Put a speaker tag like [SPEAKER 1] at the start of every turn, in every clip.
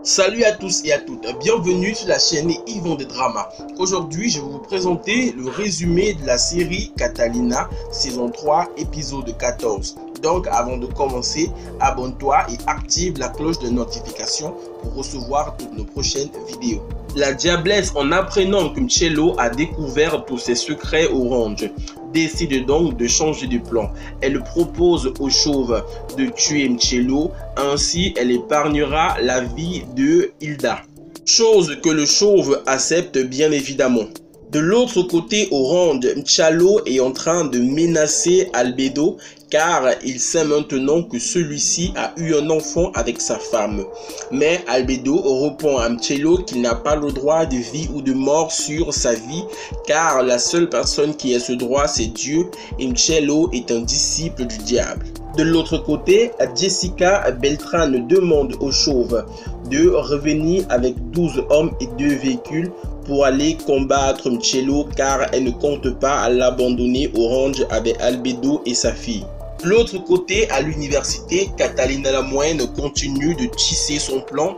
[SPEAKER 1] Salut à tous et à toutes, bienvenue sur la chaîne Yvon de Drama. Aujourd'hui, je vais vous présenter le résumé de la série Catalina, saison 3, épisode 14. Donc, avant de commencer, abonne-toi et active la cloche de notification pour recevoir toutes nos prochaines vidéos. La diablesse, en apprenant que Mcello a découvert tous ses secrets orange, décide donc de changer de plan. Elle propose au chauve de tuer Mcello, ainsi elle épargnera la vie de Hilda. Chose que le chauve accepte bien évidemment. De l'autre côté, Orange, Mcello est en train de menacer Albedo car il sait maintenant que celui-ci a eu un enfant avec sa femme. Mais Albedo répond à Mcello qu'il n'a pas le droit de vie ou de mort sur sa vie car la seule personne qui a ce droit c'est Dieu et Mcello est un disciple du diable. De l'autre côté, Jessica Beltran demande au chauve de revenir avec 12 hommes et 2 véhicules pour aller combattre Mcello car elle ne compte pas à l'abandonner Orange avec Albedo et sa fille. De l'autre côté, à l'université, Catalina la moyenne continue de tisser son plan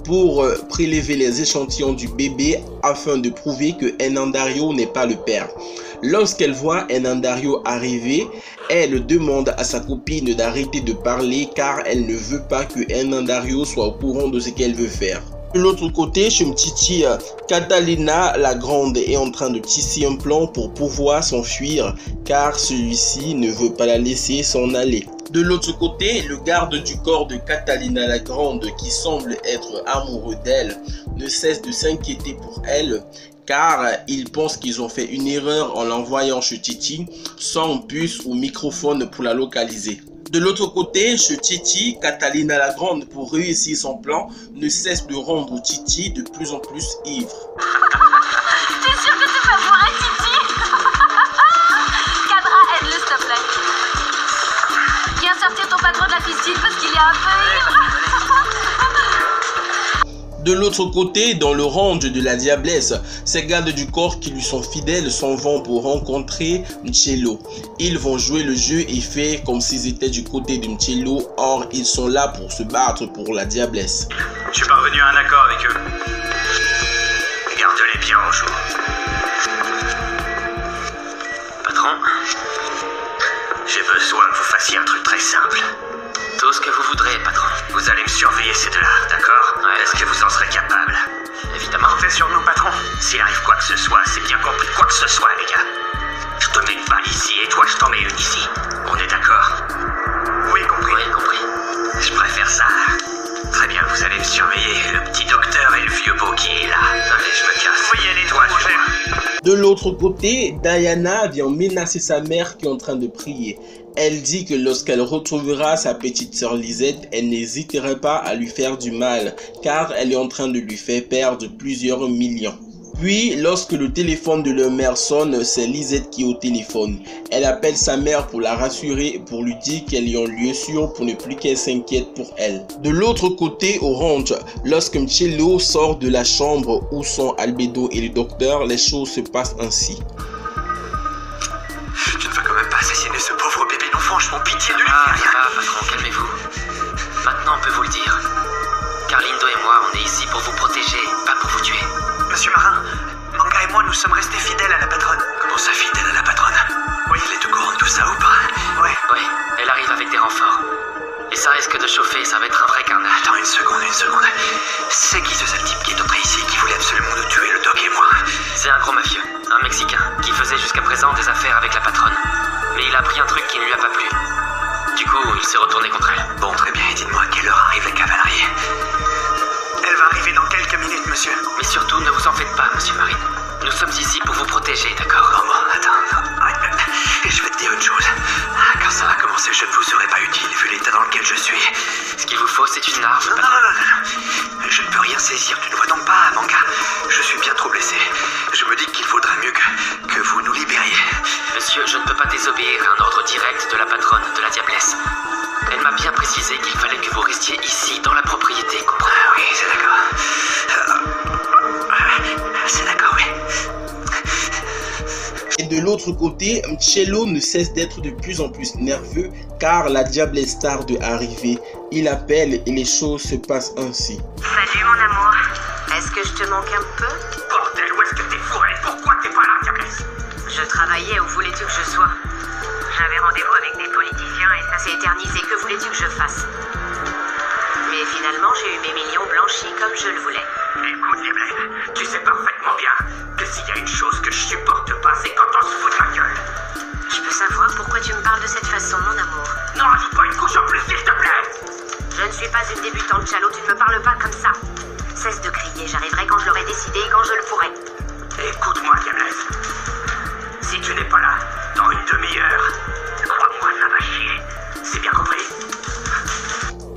[SPEAKER 1] pour prélever les échantillons du bébé afin de prouver que Hernandario n'est pas le père. Lorsqu'elle voit Hernandario arriver, elle demande à sa copine d'arrêter de parler car elle ne veut pas que Hernandario soit au courant de ce qu'elle veut faire. De l'autre côté, chez Mtiti, Catalina la Grande est en train de tisser un plan pour pouvoir s'enfuir car celui-ci ne veut pas la laisser s'en aller. De l'autre côté, le garde du corps de Catalina la Grande qui semble être amoureux d'elle ne cesse de s'inquiéter pour elle car il pense qu'ils ont fait une erreur en l'envoyant chez Titi sans puce ou microphone pour la localiser. De l'autre côté, chez Titi, Catalina la Grande, pour réussir son plan, ne cesse de rendre Titi de plus en plus ivre.
[SPEAKER 2] T'es sûr que tu vas bourrer, Titi? Cadra, aide-le, s'il te plaît. Viens sortir ton patron de la piscine parce qu'il est un peu ivre.
[SPEAKER 1] De l'autre côté, dans le range de la diablesse, ces gardes du corps qui lui sont fidèles s'en vont pour rencontrer Mcello. Ils vont jouer le jeu et faire comme s'ils étaient du côté de Mcello, or ils sont là pour se battre pour la diablesse.
[SPEAKER 3] Je suis parvenu à un accord avec eux. Garde-les bien au jour. Patron, j'ai besoin que vous fassiez un truc très simple. Tout ce que vous voudrez, patron. Vous allez me surveiller ces deux-là, d'accord? Ouais. Est-ce que vous en serez capable? Évidemment. Comptez sur nous, patron. S'il arrive quoi que ce soit, c'est bien compris quoi que ce soit, les gars. Je te mets une balle ici et toi, je t'en mets une ici. On est d'accord? Oui, compris. Oui, compris. Je préfère ça. Très bien, vous allez me surveiller. Le petit docteur et le vieux beau qui est là. Allez, je me casse. Oui, allez, toi, je vais.
[SPEAKER 1] De l'autre côté, Diana vient menacer sa mère qui est en train de prier. Elle dit que lorsqu'elle retrouvera sa petite sœur Lisette, elle n'hésiterait pas à lui faire du mal, car elle est en train de lui faire perdre plusieurs millions. Puis, lorsque le téléphone de leur mère sonne, c'est Lisette qui est au téléphone. Elle appelle sa mère pour la rassurer et pour lui dire qu'elle est en lieu sûr pour ne plus qu'elle s'inquiète pour elle. De l'autre côté, Orange, lorsque Mcello sort de la chambre où sont Albedo et le docteur, les choses se passent ainsi.
[SPEAKER 3] Tu ne vas quand même pas assassiner ce pauvre bébé, non, franchement, pitié de lui.
[SPEAKER 4] Ça va, patron, calmez-vous. Maintenant, on peut vous le dire. Carlindo et moi, on est ici pour vous protéger, pas pour vous tuer.
[SPEAKER 3] Monsieur Marin, Manga et moi, nous sommes restés fidèles à la patronne. Comment ça, fidèles à la patronne? Oui, elle est au courant de tout ça ou pas? Ouais.
[SPEAKER 4] Ouais, elle arrive avec des renforts. Et ça risque de chauffer, ça va être un vrai carnage.
[SPEAKER 3] Attends, une seconde. C'est qui ce sale type qui est entré ici, qui voulait absolument nous tuer, le doc et moi?
[SPEAKER 4] C'est un gros mafieux, un Mexicain, qui faisait jusqu'à présent des affaires avec la patronne. Mais il a appris un truc qui ne lui a pas plu. Du coup, il s'est retourné contre elle.
[SPEAKER 3] Bon, très bien, et dites-moi à quelle heure arrive la cavalerie? Elle va arriver dans quelques minutes, monsieur.
[SPEAKER 4] Mais surtout, ne vous en faites pas, monsieur Marine. Nous sommes ici pour vous protéger, d'accord?
[SPEAKER 3] Bon, attends. Et je vais te dire une chose. Quand ça va commencer, je ne vous serai pas utile, vu l'état dans lequel je suis.
[SPEAKER 4] Ce qu'il vous faut, c'est une arme.
[SPEAKER 3] Non. Je ne peux rien saisir, tu ne vois donc pas, Manga. Je suis bien trop blessé. Je me dis qu'il vaudrait mieux que vous nous libériez.
[SPEAKER 4] Monsieur, je ne peux pas désobéir à un ordre direct de la patronne de la diablesse. Elle m'a bien précisé qu'il fallait que vous restiez ici, dans la propriété, comprenez?
[SPEAKER 3] Oui, c'est d'accord. C'est d'accord, oui.
[SPEAKER 1] Et de l'autre côté, Mcello ne cesse d'être de plus en plus nerveux car la diablesse tarde d'arriver. Il appelle et les choses se passent ainsi.
[SPEAKER 2] Salut
[SPEAKER 5] Salut mon amour. Est-ce que je te manque un peu?
[SPEAKER 3] Bordel, où est-ce que t'es fourré? Pourquoi t'es pas là, diablesse?
[SPEAKER 5] Je travaillais, où voulais-tu que je sois? J'avais rendez-vous avec des politiciens et ça s'est éternisé. Que voulais-tu que je fasse? Mais finalement, j'ai eu mes millions blanchis comme je le voulais.
[SPEAKER 3] Écoute, diablesse, tu sais parfaitement bien que s'il y a une chose que je supporte pas, c'est quand on se fout de ma gueule.
[SPEAKER 5] Je peux savoir pourquoi tu me parles de cette façon, mon amour?
[SPEAKER 3] Non, rajoute pas une couche en plus, s'il te plaît.
[SPEAKER 5] Je ne suis pas une débutante, Chalo, tu ne me parles pas comme ça. Cesse de crier, j'arriverai quand je l'aurai décidé et quand je le pourrai.
[SPEAKER 3] Écoute-moi, diablesse. Si tu n'es pas là, dans une demi-heure, crois-moi, ça va chier. C'est bien compris?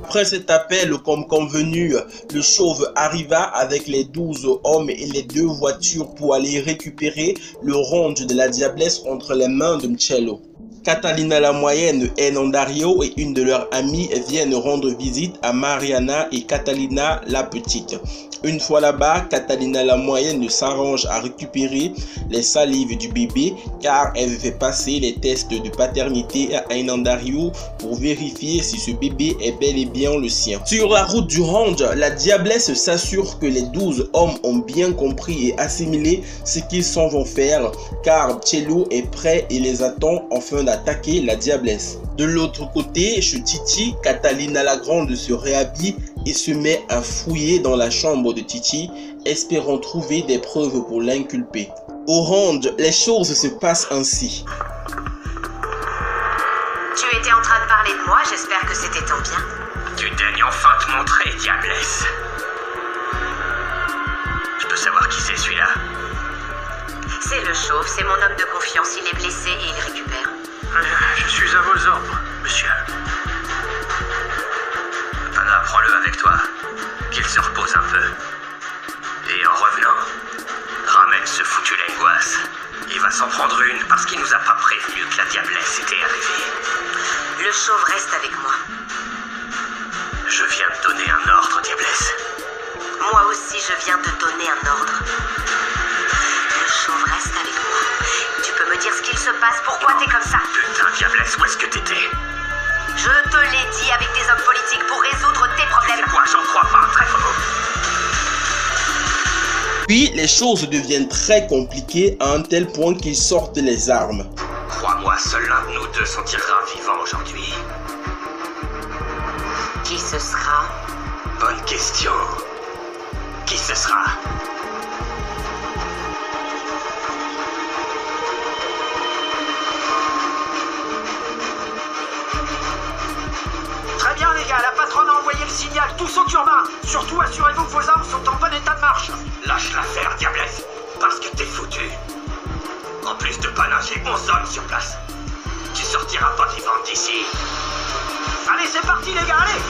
[SPEAKER 1] Après cet appel, comme convenu, le chauve arriva avec les 12 hommes et les 2 voitures pour aller récupérer le range de la diablesse entre les mains de Mcello. Catalina la moyenne et Nandario et une de leurs amies viennent rendre visite à Mariana et Catalina la petite. Une fois là-bas, Catalina la moyenne s'arrange à récupérer les salives du bébé car elle fait passer les tests de paternité à Nandario pour vérifier si ce bébé est bel et bien le sien. Sur la route du range, la diablesse s'assure que les 12 hommes ont bien compris et assimilé ce qu'ils s'en vont faire car Cello est prêt et les attend afin d'attaquer la diablesse. De l'autre côté, chez Titi, Catalina la Grande se réhabille et se met à fouiller dans la chambre de Titi, espérant trouver des preuves pour l'inculper. Au range, les choses se passent ainsi.
[SPEAKER 5] Tu étais en train de parler de moi, j'espère que c'était tant bien.
[SPEAKER 3] Tu daignes enfin te montrer, diablesse. Je peux savoir qui c'est celui-là?
[SPEAKER 5] C'est le chauve, c'est mon homme de confiance, il est blessé et il récupère.
[SPEAKER 3] Je suis à vos ordres, monsieur. Anna, prends-le avec toi, qu'il se repose un peu. Et en revenant, ramène ce foutu linguasse. Il va s'en prendre une parce qu'il nous a pas prévenu que la diablesse était arrivée.
[SPEAKER 5] Le chauve reste avec moi.
[SPEAKER 3] Je viens de donner un ordre, diablesse.
[SPEAKER 5] Moi aussi, je viens de donner un ordre. Le chauve reste avec moi. Tu peux me dire ce qu'il se passe? Pourquoi t'es comme ça?
[SPEAKER 3] Putain, diablesse, où est-ce que t'étais?
[SPEAKER 5] Je te l'ai dit, avec des hommes politiques pour résoudre tes problèmes.
[SPEAKER 3] C'est quoi? J'en crois pas, très faux.
[SPEAKER 1] Puis les choses deviennent très compliquées à un tel point qu'ils sortent les armes.
[SPEAKER 3] Crois-moi, seul l'un de nous deux s'en tirera vivant aujourd'hui.
[SPEAKER 5] Qui ce sera?
[SPEAKER 3] Bonne question. Qui ce sera?
[SPEAKER 6] Très bien les gars, la patronne a envoyé le signal, tous au turbin. Surtout assurez-vous que vos armes sont en bon état de marche.
[SPEAKER 3] Lâche l'affaire, diablesse, parce que t'es foutu. En plus de pas nager, 11 hommes sur place. Tu sortiras pas vivante d'ici.
[SPEAKER 6] Allez, c'est parti les gars, allez.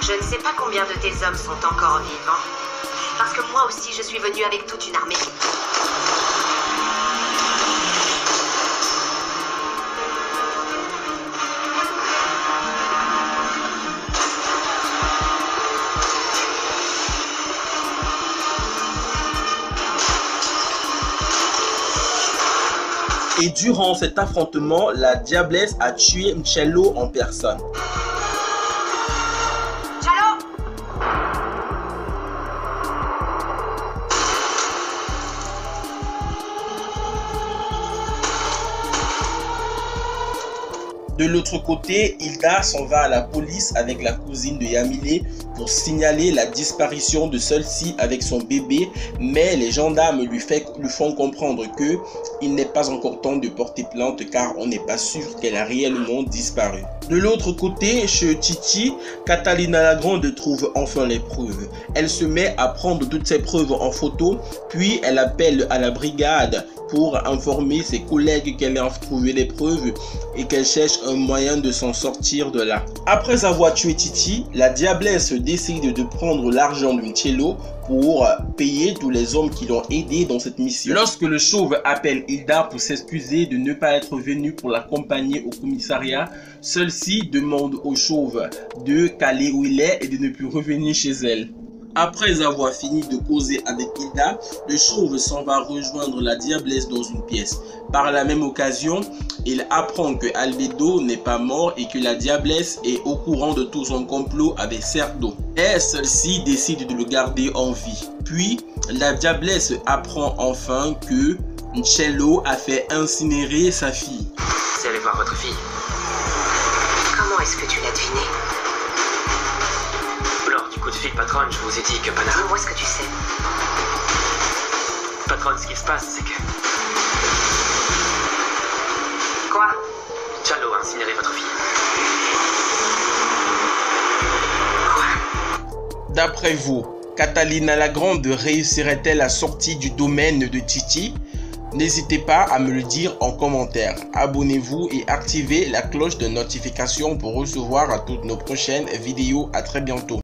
[SPEAKER 5] Je ne sais pas combien de tes hommes sont encore vivants. Parce que moi aussi, je suis venue avec toute une armée.
[SPEAKER 1] Et durant cet affrontement, la diablesse a tué Mcello en personne.
[SPEAKER 5] Chalo!
[SPEAKER 1] De l'autre côté, Hilda s'en va à la police avec la cousine de Yamile pour signaler la disparition de celle-ci avec son bébé, mais les gendarmes lui font comprendre que il n'est pas encore temps de porter plainte car on n'est pas sûr qu'elle a réellement disparu. De l'autre côté, chez Titi, Catalina la Grande trouve enfin les preuves. Elle se met à prendre toutes ces preuves en photo, puis elle appelle à la brigade pour informer ses collègues qu'elle a trouvé les preuves et qu'elle cherche un moyen de s'en sortir de là. Après avoir tué Titi, la diablesse décide de prendre l'argent de Mcello pour payer tous les hommes qui l'ont aidé dans cette mission. Lorsque le chauve appelle Hilda pour s'excuser de ne pas être venu pour l'accompagner au commissariat, celle-ci demande au chauve de caler où il est et de ne plus revenir chez elle. Après avoir fini de causer avec Hilda, le chauve s'en va rejoindre la diablesse dans une pièce. Par la même occasion, il apprend que Albedo n'est pas mort et que la diablesse est au courant de tout son complot avec Cerdo. Et celle-ci décide de le garder en vie. Puis, la diablesse apprend enfin que Cello a fait incinérer sa fille.
[SPEAKER 4] C'est aller voir votre fille.
[SPEAKER 5] Comment est-ce que tu l'as deviné?
[SPEAKER 4] Lors du coup de fil, patronne, je vous ai dit que Pana...
[SPEAKER 5] Dis-moi ce que tu sais.
[SPEAKER 4] Patronne, ce qui se passe, c'est que...
[SPEAKER 5] Quoi?
[SPEAKER 4] Cello a incinéré votre fille.
[SPEAKER 1] D'après vous, Catalina la Grande réussirait-elle à sortir du domaine de Titi? N'hésitez pas à me le dire en commentaire. Abonnez-vous et activez la cloche de notification pour recevoir toutes nos prochaines vidéos. À très bientôt.